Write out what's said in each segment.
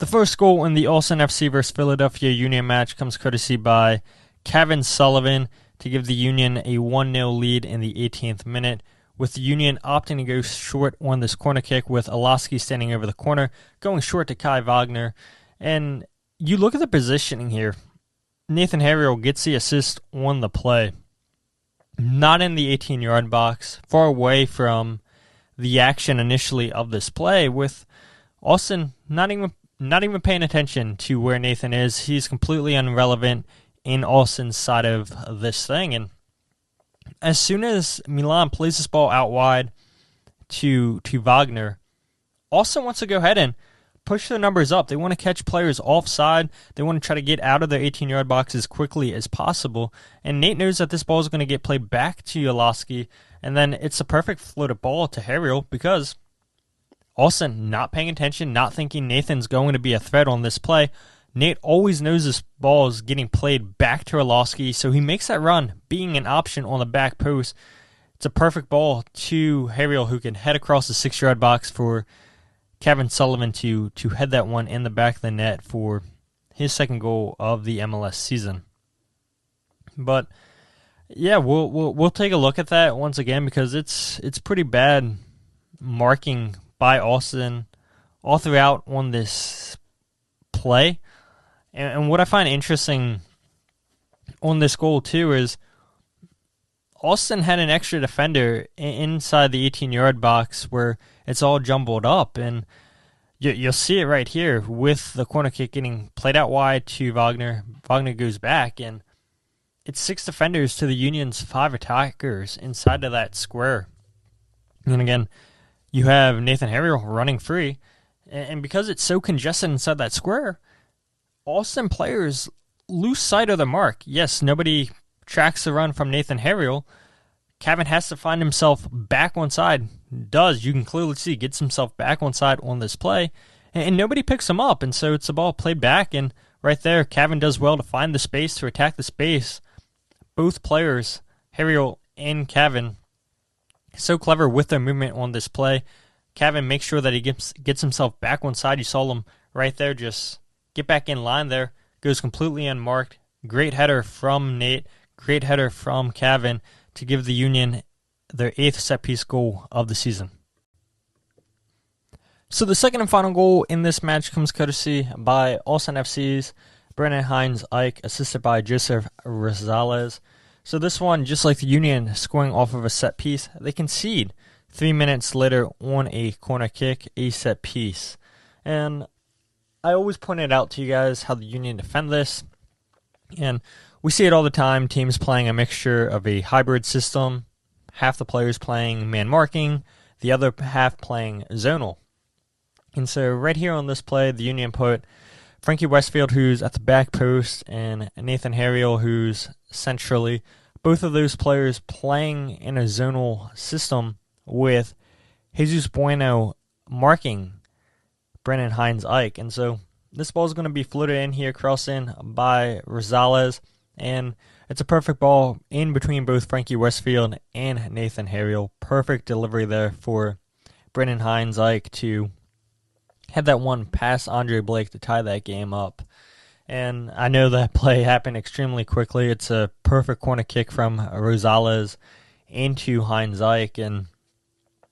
The first goal in the Austin FC vs. Philadelphia Union match comes courtesy by Cavan Sullivan to give the Union a 1-0 lead in the 18th minute, with the Union opting to go short on this corner kick with Hines-Ike standing over the corner, going short to Kai Wagner. And you look at the positioning here. Nathan Harriel gets the assist on the play. Not in the 18-yard box, far away from the action initially of this play, with Austin not even paying attention to where Nathan is. He's completely irrelevant in Austin's side of this thing. And as soon as Milan plays this ball out wide to Wagner, Austin wants to go ahead and push the numbers up. They want to catch players offside. They want to try to get out of their 18-yard box as quickly as possible. And Nate knows that this ball is going to get played back to Hines-Ike, and then it's a perfect floated ball to Harriel because Austin not paying attention, not thinking Nathan's going to be a threat on this play. Nate always knows this ball is getting played back to Hines-Ike, so he makes that run, being an option on the back post. It's a perfect ball to Harriel, who can head across the 6-yard box for Cavan Sullivan to head that one in the back of the net for his second goal of the MLS season. But yeah, we'll take a look at that once again because it's pretty bad marking by Austin all throughout on this play. And what I find interesting on this goal too is Austin had an extra defender inside the 18-yard box where it's all jumbled up, and you'll see it right here with the corner kick getting played out wide to Wagner. Wagner goes back, and it's 6 defenders to the Union's 5 attackers inside of that square. And again, you have Nathan Harriel running free, and because it's so congested inside that square, Austin players lose sight of the mark. Yes, nobody tracks the run from Nathan Harriel. Cavan has to find himself back on side. You can clearly see, gets himself back on side on this play, and nobody picks him up, and so it's a ball played back, and right there, Cavan does well to find the space, to attack the space. Both players, Harriel and Cavan, so clever with their movement on this play. Cavan makes sure that he gets himself back on side. You saw him right there just get back in line there. Goes completely unmarked. Great header from Nate. Great header from Cavan to give the Union their 8th set-piece goal of the season. So the second and final goal in this match comes courtesy by Austin FC's Brandon Hines-Ike, assisted by Joseph Rosales. So this one, just like the Union scoring off of a set-piece, they concede 3 minutes later on a corner kick, a set-piece. And I always pointed out to you guys how the Union defend this, and we see it all the time, teams playing a mixture of a hybrid system, half the players playing man marking, the other half playing zonal. And so right here on this play, the Union put Frankie Westfield, who's at the back post, and Nathan Harriel, who's centrally. Both of those players playing in a zonal system with Jesus Bueno marking Brandon Hines-Ike. And so this ball is going to be floated in here, crossed in by Rosales, and it's a perfect ball in between both Frankie Westfield and Nathan Harriel. Perfect delivery there for Brandon Hines-Ike to head that one past Andre Blake to tie that game up. And I know that play happened extremely quickly. It's a perfect corner kick from Rosales into Hines-Ike, and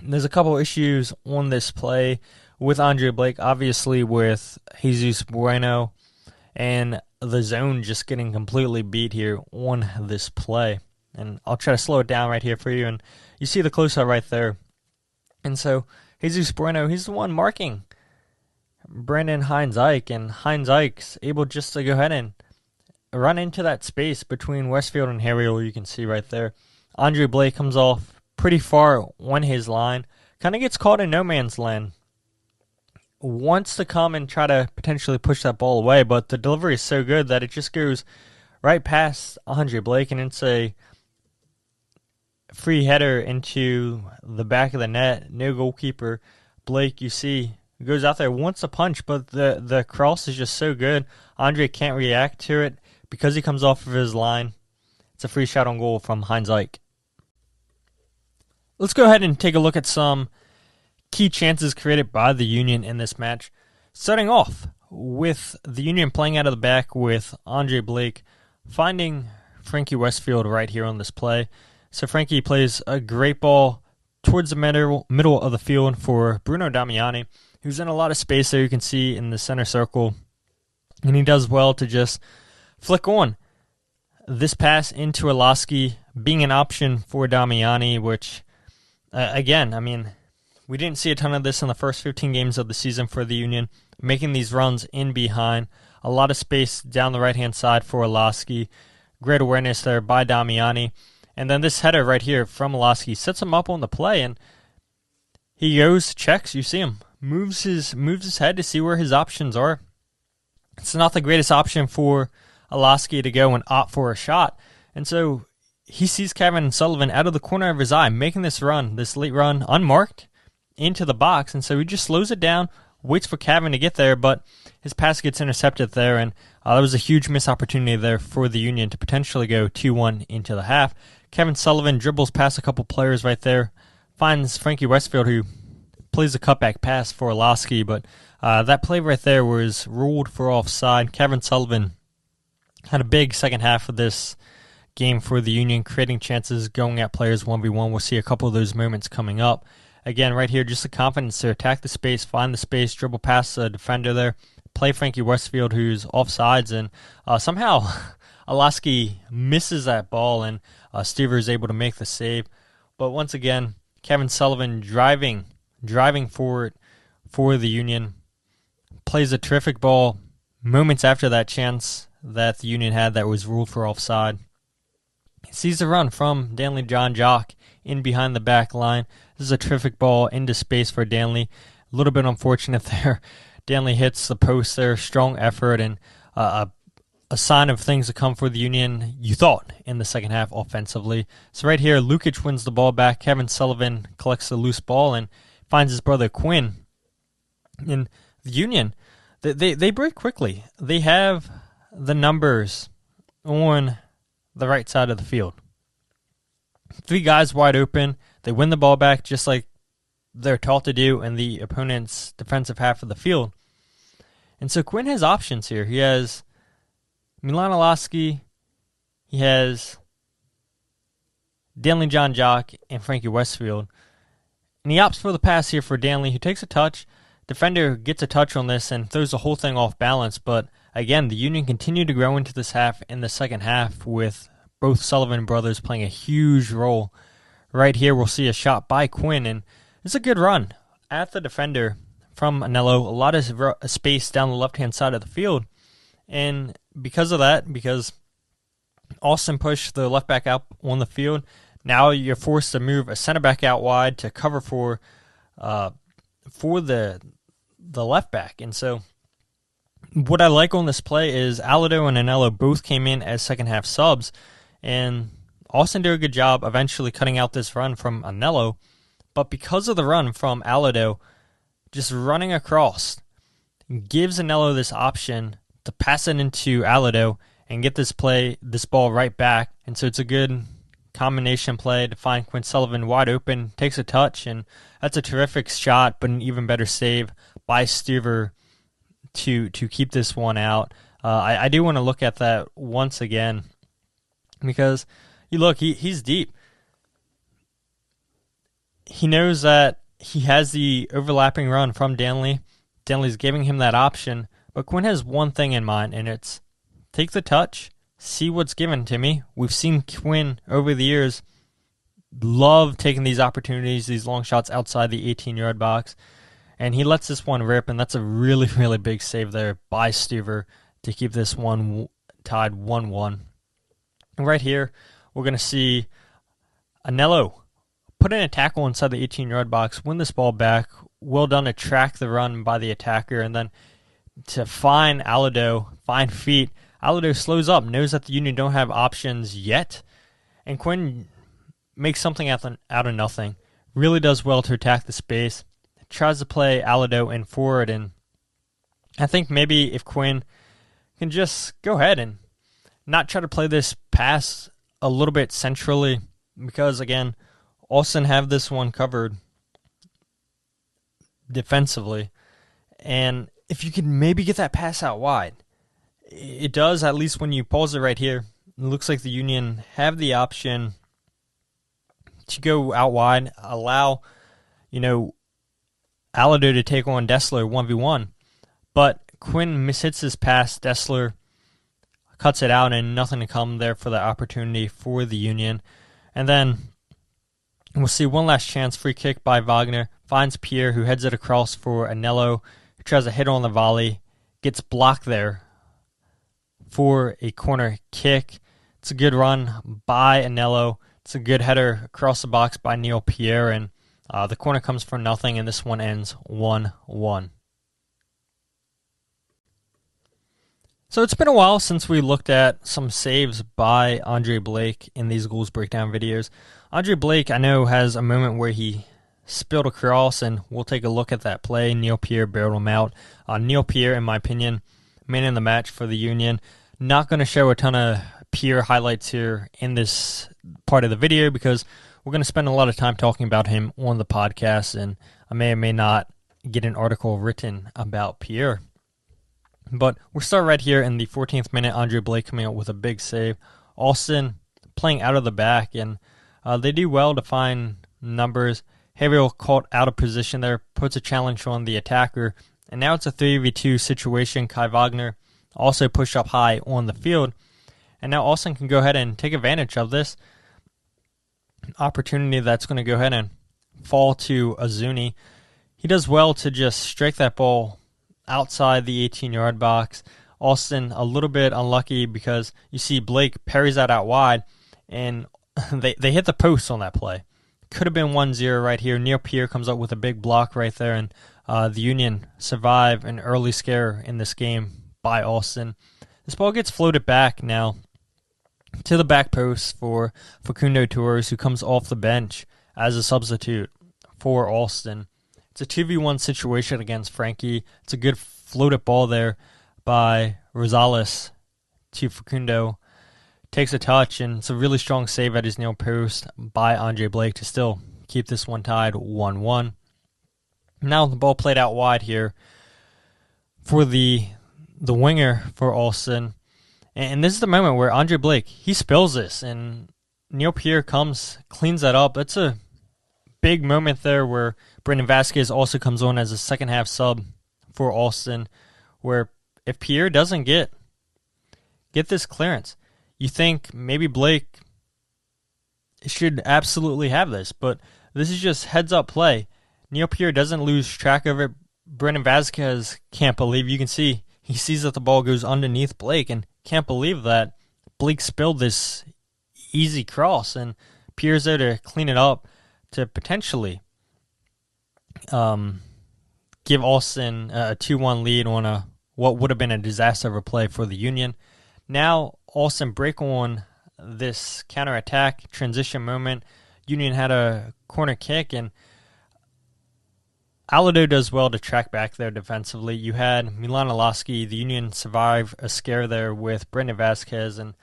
there's a couple issues on this play with Andre Blake, obviously with Jesus Bueno, and the zone just getting completely beat here on this play. And I'll try to slow it down right here for you, and you see the close-up right there. And so Jesus Bueno, he's the one marking Brandon Hines-Ike, and Hines-Ike's able just to go ahead and run into that space between Westfield and Harriel. You can see right there. Andre Blake comes off pretty far on his line, kind of gets caught in no man's land. Wants to come and try to potentially push that ball away, but the delivery is so good that it just goes right past Andre Blake, and it's a free header into the back of the net. No goalkeeper. Blake, you see, goes out there, wants a punch, but the cross is just so good. Andre can't react to it because he comes off of his line. It's a free shot on goal from Hines-Ike. Let's go ahead and take a look at some key chances created by the Union in this match. Starting off with the Union playing out of the back with Andre Blake finding Frankie Westfield right here on this play. So Frankie plays a great ball towards the middle of the field for Bruno Damiani, who's in a lot of space there. You can see in the center circle, and he does well to just flick on this pass into Orlowski, being an option for Damiani, which, again, I mean, we didn't see a ton of this in the first 15 games of the season for the Union, making these runs in behind. A lot of space down the right-hand side for Orlowski. Great awareness there by Damiani. And then this header right here from Orlowski sets him up on the play, and he goes, checks, you see him, moves his head to see where his options are. It's not the greatest option for Orlowski to go and opt for a shot. And so he sees Cavan Sullivan out of the corner of his eye making this run, this late run, unmarked into the box. And so he just slows it down, waits for Cavan to get there, but his pass gets intercepted there. And that was a huge missed opportunity there for the Union to potentially go 2-1 into the half. Cavan Sullivan dribbles past a couple players right there, finds Frankie Westfield, who plays a cutback pass for Orlowski, but that play right there was ruled for offside. Cavan Sullivan had a big second half of this game for the Union, creating chances, going at players 1v1. We'll see a couple of those moments coming up. Again, right here, just the confidence to attack the space, find the space, dribble past the defender there, play Frankie Westfield, who's offsides, and somehow Orlowski misses that ball, and Stuver is able to make the save. But once again, Cavan Sullivan driving forward for the Union, plays a terrific ball moments after that chance that the Union had that was ruled for offside. He sees the run from Danley John Jock in behind the back line. This is a terrific ball into space for Danley. A little bit unfortunate there. Danley hits the post there. Strong effort and a sign of things to come for the Union, you thought, in the second half offensively. So right here, Lukic wins the ball back. Cavan Sullivan collects the loose ball and finds his brother Quinn. In the Union, they break quickly. They have the numbers on the right side of the field. 3 guys wide open. They win the ball back just like they're taught to do in the opponent's defensive half of the field. And so Quinn has options here. He has Milan Orlowski, he has Danley John Jock, and Frankie Westfield. And he opts for the pass here for Danley, who takes a touch. Defender gets a touch on this and throws the whole thing off balance. But again, the Union continued to grow into this half in the second half with both Sullivan brothers playing a huge role. Right here, we'll see a shot by Quinn, and it's a good run at the defender from Anello. A lot of space down the left-hand side of the field. And because of that, because Austin pushed the left back out on the field, now you're forced to move a center back out wide to cover for the left back. And so what I like on this play is Alado and Anello both came in as second half subs, and Austin did a good job eventually cutting out this run from Anello. But because of the run from Alado, just running across gives Anello this option to pass it into Alado and get this ball right back. And so it's a good combination play to find Quinn Sullivan wide open, takes a touch, and that's a terrific shot, but an even better save by Stuver to keep this one out. I do want to look at that once again because you look, he's deep. He knows that he has the overlapping run from Danley. Danley's giving him that option, but Quinn has one thing in mind, and it's take the touch, see what's given to me. We've seen Quinn over the years love taking these opportunities, these long shots outside the 18-yard box, and he lets this one rip, and that's a really, really big save there by Stuver to keep this one tied 1-1. And right here, we're going to see Anello put in a tackle inside the 18-yard box, win this ball back. Well done to track the run by the attacker, and then to find Alado, find feet. Alado slows up, knows that the Union don't have options yet, and Quinn makes something out of nothing. Really does well to attack the space. Tries to play Alado in forward, and I think maybe if Quinn can just go ahead and not try to play this pass a little bit centrally, because again, Austin have this one covered defensively, and if you could maybe get that pass out wide. It does, at least when you pause it right here. It looks like the Union have the option to go out wide, allow, Alado to take on Dessler 1v1. But Quinn mishits his pass. Dessler cuts it out, and nothing to come there for the opportunity for the Union. And then we'll see one last chance. Free kick by Wagner. Finds Pierre, who heads it across for Anello, who tries to hit on the volley. Gets blocked there for a corner kick. It's a good run by Anello. It's a good header across the box by Neil Pierre, and the corner comes for nothing, and this one ends 1-1. So it's been a while since we looked at some saves by Andre Blake in these goals breakdown videos. Andre Blake, I know, has a moment where he spilled a cross, and we'll take a look at that play. Neil Pierre bailed him out. Neil Pierre, in my opinion, man in the match for the Union. Not going to show a ton of Pierre highlights here in this part of the video because we're going to spend a lot of time talking about him on the podcast, and I may or may not get an article written about Pierre. But we'll start right here in the 14th minute. Andre Blake coming out with a big save. Alston playing out of the back, and they do well to find numbers. Haverhill caught out of position there, puts a challenge on the attacker, and now it's a 3v2 situation. Kai Wagner also pushed up high on the field, and now Alston can go ahead and take advantage of this opportunity that's going to go ahead and fall to Azuni. He does well to just strike that ball outside the 18-yard box. Alston a little bit unlucky because you see Blake parries that out wide, and they hit the post on that play. Could have been 1-0 right here. Neil Pierre comes up with a big block right there, and the Union survive an early scare in this game by Alston. This ball gets floated back now to the back post for Facundo Torres, who comes off the bench as a substitute for Alston. It's a 2v1 situation against Frankie. It's a good floated ball there by Rosales to Facundo. Takes a touch, and it's a really strong save at his near post by Andre Blake to still keep this one tied 1-1. Now the ball played out wide here for the winger for Alston. And this is the moment where Andre Blake, he spills this, and Neil Pierre comes, cleans that up. That's a big moment there where Brendan Vasquez also comes on as a second half sub for Alston, where if Pierre doesn't get this clearance, you think maybe Blake should absolutely have this, but this is just heads-up play. Neil Pierre doesn't lose track of it. Brendan Vasquez can't believe. You can see he sees that the ball goes underneath Blake and can't believe that Blake spilled this easy cross, and Pierre's there to clean it up to potentially give Alston a 2-1 lead on what would have been a disaster of a play for the Union. Now Alston break on this counterattack transition moment. Union had a corner kick, and Alado does well to track back there defensively. You had Milan Alaski. The Union survived a scare there with Brendan Vasquez, and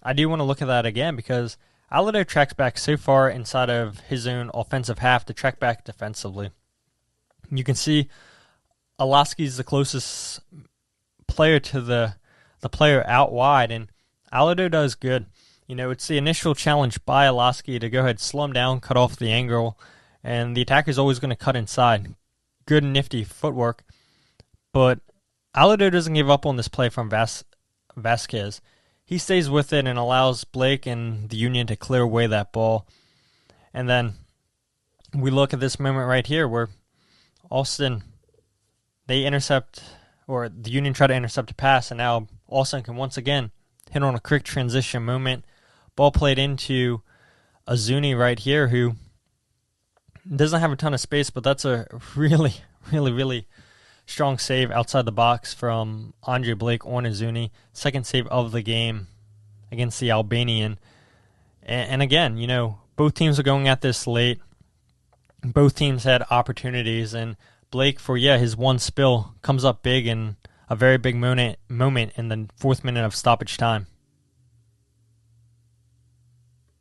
I do want to look at that again because Alado tracks back so far inside of his own offensive half to track back defensively. You can see Alaski's the closest player to the player out wide, and Alado does good. It's the initial challenge by Alaski to go ahead, slow him down, cut off the angle, and the attacker's always going to cut inside. Good, nifty footwork, but Alado doesn't give up on this play from Vasquez. He stays with it and allows Blake and the Union to clear away that ball. And then we look at this moment right here where Alston, they intercept, or the Union try to intercept a pass, and now Alston can once again hit on a quick transition moment. Ball played into Azuni right here, who doesn't have a ton of space, but that's a really, really, really strong save outside the box from Andre Blake on Azuni. Second save of the game against the Albanian. And again, both teams are going at this late. Both teams had opportunities, and Blake, for his one spill, comes up big in a very big moment in the 4th minute of stoppage time.